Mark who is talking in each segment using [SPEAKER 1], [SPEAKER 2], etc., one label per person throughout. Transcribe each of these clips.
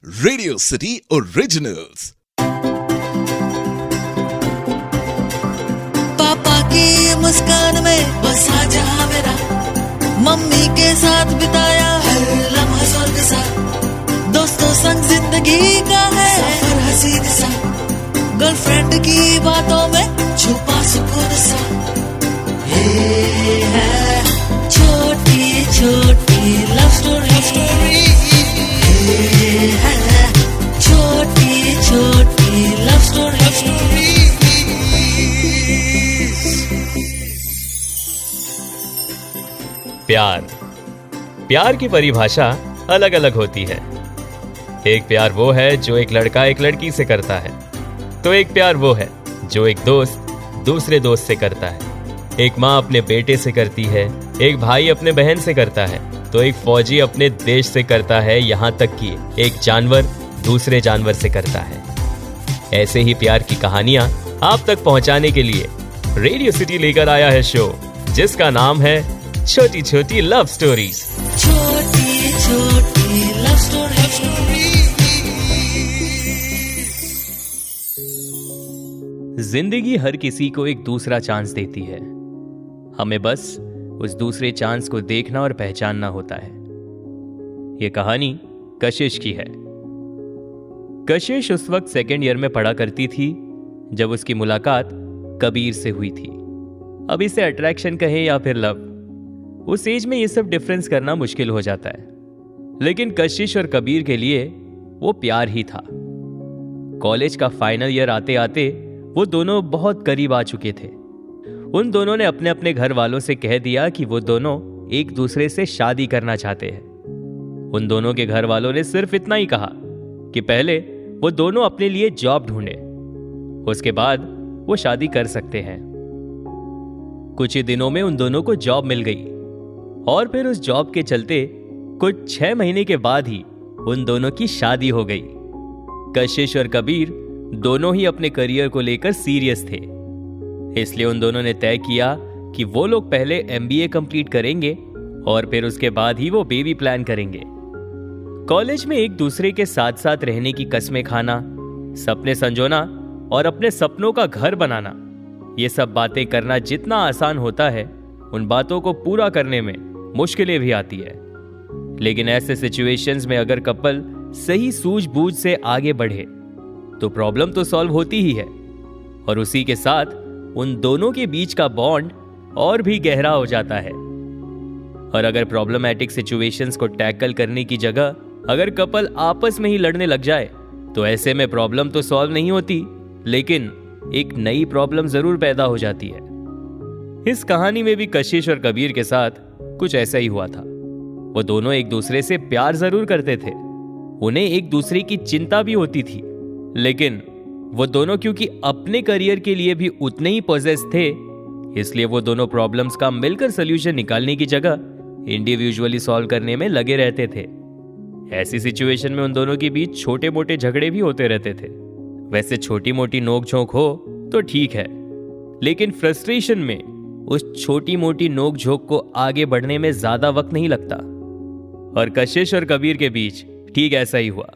[SPEAKER 1] Radio city originals.
[SPEAKER 2] पापा की मुस्कान में बसा जहां मेरा, मम्मी के साथ बिताया हर लम्हा स्वर्ग सा, दोस्तों संग जिंदगी का है सफर हसीन सा, गर्लफ्रेंड की बातों में छुपा सुकून सा। ये है छोटी छोटी लव स्टोरी, ये है छोटी छोटी लव स्टोरी।
[SPEAKER 3] प्यार की परिभाषा अलग अलग होती है। एक प्यार वो है जो एक लड़का एक लड़की से करता है, तो एक प्यार वो है जो एक दोस्त दूसरे दोस्त से करता है। एक माँ अपने बेटे से करती है, एक भाई अपने बहन से करता है, तो एक फौजी अपने देश से करता है, यहाँ तक कि एक जानवर दूसरे जानवर से करता है। ऐसे ही प्यार की कहानियां आप तक पहुंचाने के लिए रेडियो सिटी लेकर आया है शो, जिसका नाम है छोटी छोटी लव स्टोरीज।
[SPEAKER 2] छोटी छोटी लव स्टोरी।
[SPEAKER 3] जिंदगी हर किसी को एक दूसरा चांस देती है, हमें बस उस दूसरे चांस को देखना और पहचानना होता है। यह कहानी कशिश की है। कशिश उस वक्त सेकेंड ईयर में पढ़ा करती थी जब उसकी मुलाकात कबीर से हुई थी। अब इसे अट्रैक्शन कहें या फिर लव, उस एज में ये सब डिफरेंस करना मुश्किल हो जाता है, लेकिन कशिश और कबीर के लिए वो प्यार ही था। कॉलेज का फाइनल ईयर आते आते वो दोनों बहुत करीब आ चुके थे। उन दोनों ने अपने अपने घर वालों से कह दिया कि वो दोनों एक दूसरे से शादी करना चाहते हैं। उन दोनों के घर वालों ने सिर्फ इतना ही कहा कि पहले वो दोनों अपने लिए जॉब ढूंढे, उसके बाद वो शादी कर सकते हैं। कुछ ही दिनों में उन दोनों को जॉब मिल गई और फिर उस जॉब के चलते कुछ 6 महीने के बाद ही उन दोनों की शादी हो गई। कशिश और कबीर दोनों ही अपने करियर को लेकर सीरियस थे, इसलिए उन दोनों ने तय किया कि वो लोग पहले एमबीए कंप्लीट करेंगे और फिर उसके बाद ही वो बेबी प्लान करेंगे। कॉलेज में एक दूसरे के साथ साथ रहने की कस्में खाना, सपने संजोना और अपने सपनों का घर बनाना, ये सब बातें करना जितना आसान होता है, उन बातों को पूरा करने में मुश्किलें भी आती है। लेकिन ऐसे सिचुएशंस में अगर कपल सही सूझबूझ से आगे बढ़े तो प्रॉब्लम तो सॉल्व होती ही है, और उसी के साथ उन दोनों के बीच का बॉन्ड और भी गहरा हो जाता है। और अगर प्रॉब्लमैटिक सिचुएशंस को टैकल करने की जगह अगर कपल आपस में ही लड़ने लग जाए तो ऐसे में प्रॉब्लम तो सॉल्व नहीं होती, लेकिन एक नई प्रॉब्लम जरूर पैदा हो जाती है। इस कहानी में भी कशिश और कबीर के साथ कुछ ऐसा ही हुआ था। वो दोनों एक दूसरे से प्यार जरूर करते थे, उन्हें एक दूसरे की चिंता भी होती थी, लेकिन वो दोनों क्योंकि अपने करियर के लिए भी उतने ही पॉजेस थे, इसलिए वो दोनों प्रॉब्लम्स का मिलकर सॉल्यूशन निकालने की जगह इंडिविजुअली सॉल्व करने में लगे रहते थे। ऐसी सिचुएशन में उन दोनों के बीच छोटे मोटे झगड़े भी होते रहते थे। वैसे छोटी मोटी नोकझोंक हो तो ठीक है, लेकिन फ्रस्ट्रेशन में उस छोटी मोटी नोकझोंक को आगे बढ़ने में ज्यादा वक्त नहीं लगता, और कशिश और कबीर के बीच ठीक ऐसा ही हुआ।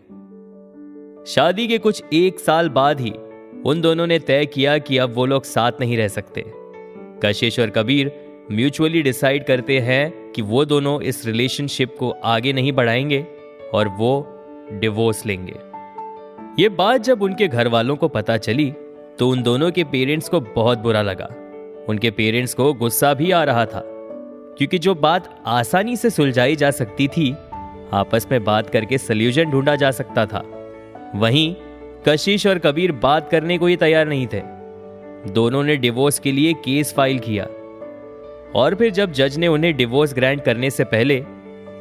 [SPEAKER 3] शादी के कुछ 1 साल बाद ही उन दोनों ने तय किया कि अब वो लोग साथ नहीं रह सकते। कशिश और कबीर म्यूचुअली डिसाइड करते हैं कि वो दोनों इस रिलेशनशिप को आगे नहीं बढ़ाएंगे और वो डिवोर्स लेंगे। ये बात जब उनके घर वालों को पता चली तो उन दोनों के पेरेंट्स को बहुत बुरा लगा। उनके पेरेंट्स को गुस्सा भी आ रहा था, क्योंकि जो बात आसानी से सुलझाई जा सकती थी, आपस में बात करके सॉल्यूशन ढूंढा जा सकता था, वहीं कशिश और कबीर बात करने को ही तैयार नहीं थे। दोनों ने डिवोर्स के लिए केस फाइल किया, और फिर जब जज ने उन्हें डिवोर्स ग्रांट करने से पहले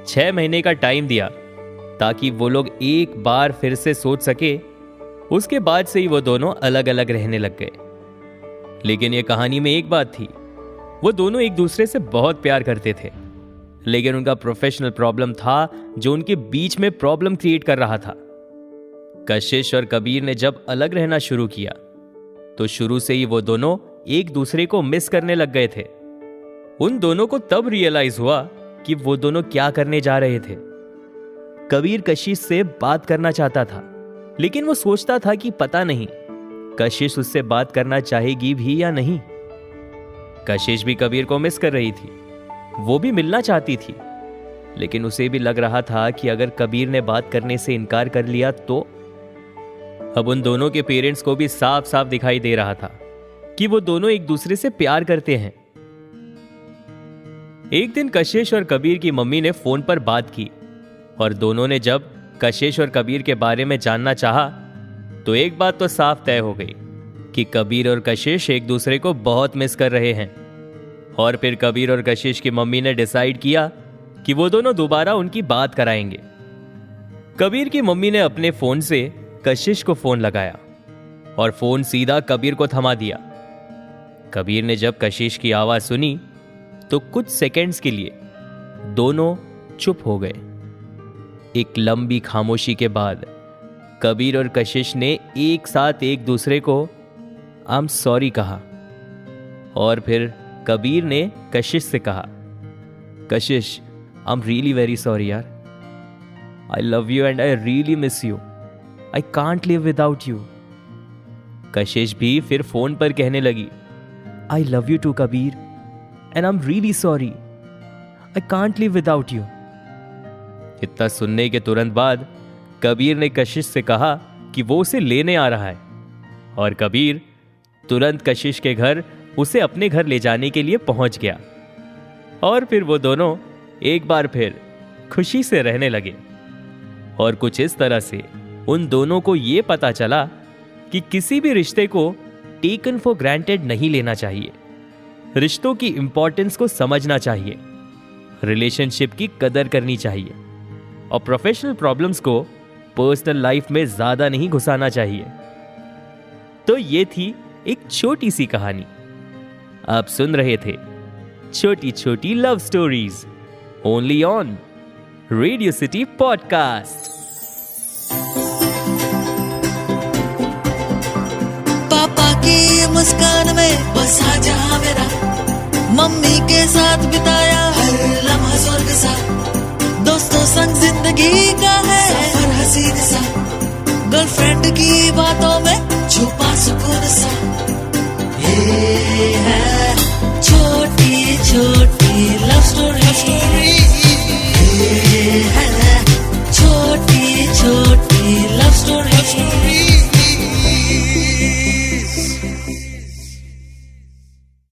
[SPEAKER 3] 6 महीने का टाइम दिया ताकि वो लोग एक बार फिर से सोच सके, उसके बाद से ही वो दोनों अलग अलग रहने लग गए। लेकिन ये कहानी में एक बात थी, वो दोनों एक दूसरे से बहुत प्यार करते थे, लेकिन उनका प्रोफेशनल प्रॉब्लम था जो उनके बीच में प्रॉब्लम क्रिएट कर रहा था। कशिश और कबीर ने जब अलग रहना शुरू किया तो शुरू से ही वो दोनों एक दूसरे को मिस करने लग गए थे। उन दोनों को तब रियलाइज हुआ कि वो दोनों क्या करने जा रहे थे। कबीर कशिश से बात करना चाहता था, लेकिन वो सोचता था कि पता नहीं कशिश उससे बात करना चाहेगी भी या नहीं। कशिश भी कबीर को मिस कर रही थी, वो भी मिलना चाहती थी, लेकिन उसे भी लग रहा था कि अगर कबीर ने बात करने से इनकार कर लिया तो। अब उन दोनों के पेरेंट्स को भी साफ साफ दिखाई दे रहा था कि वो दोनों एक दूसरे से प्यार करते हैं। एक दिन कशिश और कबीर की मम्मी ने फोन पर बात की और दोनों ने जब कशिश और कबीर के बारे में जानना चाहा तो एक बात तो साफ तय हो गई कि कबीर और कशिश एक दूसरे को बहुत मिस कर रहे हैं। और फिर कबीर और कशिश की मम्मी ने डिसाइड किया कि वो दोनों दोबारा उनकी बात कराएंगे। कबीर की मम्मी ने अपने फोन से कशिश को फोन लगाया और फोन सीधा कबीर को थमा दिया। कबीर ने जब कशिश की आवाज सुनी तो कुछ सेकंड्स के लिए दोनों चुप हो गए। एक लंबी खामोशी के बाद कबीर और कशिश ने एक साथ एक दूसरे को आई एम सॉरी कहा। और फिर कबीर ने कशिश से कहा, Kashish I am really very sorry यार, I love you and I really miss you, I can't live without you. Kashish भी फिर फोन पर कहने लगी, I love you too Kabir and I am really sorry, I can't live without you. इतना सुनने के तुरंत बाद कबीर ने कशिश से कहा कि वो उसे लेने आ रहा है और कबीर तुरंत कशिश के घर उसे अपने घर ले जाने के लिए पहुंच गया। और फिर वो दोनों एक बार फिर खुशी से रहने लगे। और कुछ इस तरह से उन दोनों को यह पता चला कि किसी भी रिश्ते को टेकन फॉर ग्रांटेड नहीं लेना चाहिए। रिश्तों की इंपॉर्टेंस को समझना चाहिए, रिलेशनशिप की कदर करनी चाहिए और प्रोफेशनल प्रॉब्लम्स को पर्सनल लाइफ में ज्यादा नहीं घुसाना चाहिए। तो ये थी एक छोटी सी कहानी। आप सुन रहे थे छोटी छोटी love stories only on radio city podcast.
[SPEAKER 2] पापा की मुस्कान में बसा जहां मेरा, मम्मी के साथ बिताया हर लम्हा स्वर्ग सा, दोस्तों संग जिंदगी का है सफर हसीन सा, गर्लफ्रेंड की बातों में छुपा सुकून सा।